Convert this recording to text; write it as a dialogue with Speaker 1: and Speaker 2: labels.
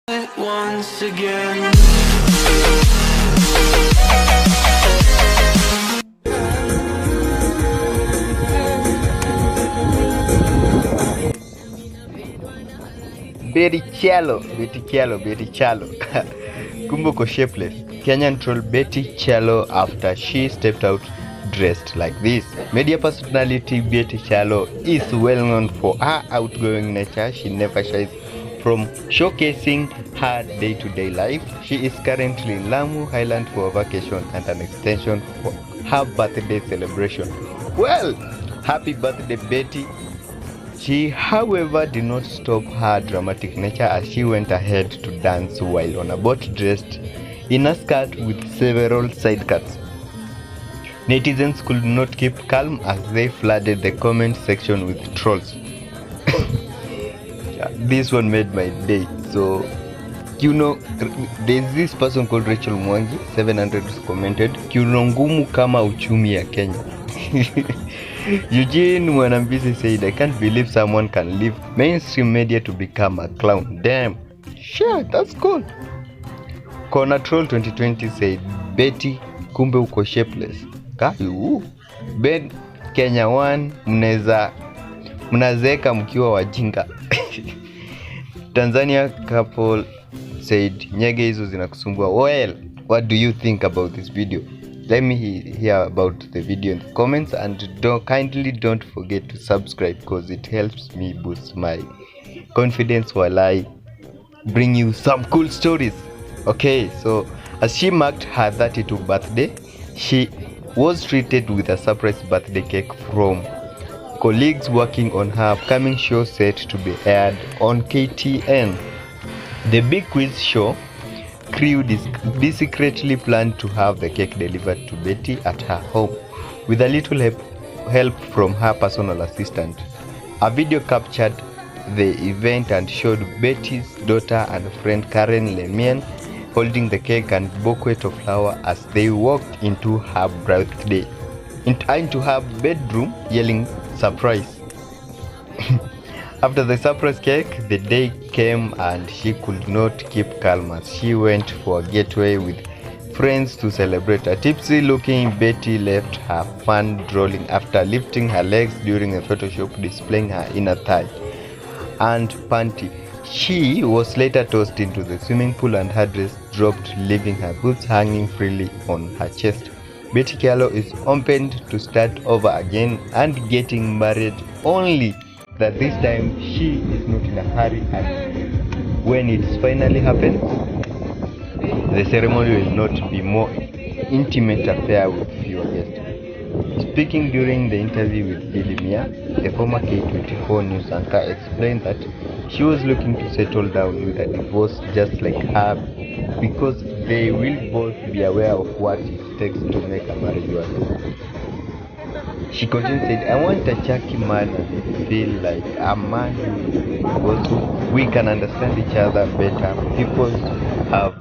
Speaker 1: once again.
Speaker 2: Betty Chalo. Kumbuko shapeless. Kenyan troll Betty Chalo after she stepped out dressed like this. Media personality Betty Chalo is well known for her outgoing nature. She never shies from showcasing her day-to-day life. She is currently in Lamu Highland for a vacation and an extension for her birthday celebration. Well, happy birthday, Betty. She, however, did not stop her dramatic nature as she went ahead to dance while on a boat dressed in a skirt with several side cuts. Netizens could not keep calm as they flooded the comment section with trolls. This one made my day. So, there's this person called Rachel Mwangi, 700 commented, kiuno ngumu kama uchumi ya Kenya. Eugene Mwanambizi said, I can't believe someone can leave mainstream media to become a clown. Damn. Sure, that's cool. Corner Troll 2020 said, Betty, kumbe uko shapeless. Kayu. Ben Kenya 1, mnazeeka mkiwa wajinga. Tanzania couple said, nyege hizo zinakusumbua. Well, what do you think about this video? Let me hear about the video in the comments, and kindly don't forget to subscribe because it helps me boost my confidence while I bring you some cool stories. Okay, so as she marked her 32th birthday, she was treated with a surprise birthday cake from colleagues working on her upcoming show set to be aired on KTN. The Big Quiz Show crew secretly planned to have the cake delivered to Betty at her home with a little help from her personal assistant. A video captured the event and showed Betty's daughter and friend Karen Lemien holding the cake and bouquet of flowers as they walked into her bedroom yelling surprise. After the surprise cake, the day came and she could not keep calm as she went for a getaway with friends to celebrate. A tipsy-looking Betty left her fun drooling after lifting her legs during a photo shoot displaying her inner thigh and panty. She was later tossed into the swimming pool and her dress dropped, leaving her boobs hanging freely on her chest. Betty Chalo is opened to start over again and getting married, only that this time she is not in a hurry, and when it finally happens, the ceremony will not be more intimate affair with fewer guests. Speaking during the interview with Billy Mia, the former K24 news anchor explained that she was looking to settle down with a divorce just like her because they will both be aware of what it takes to make a marriage work. She continued said, I want a chucky man and feel like a man because we can understand each other better. People have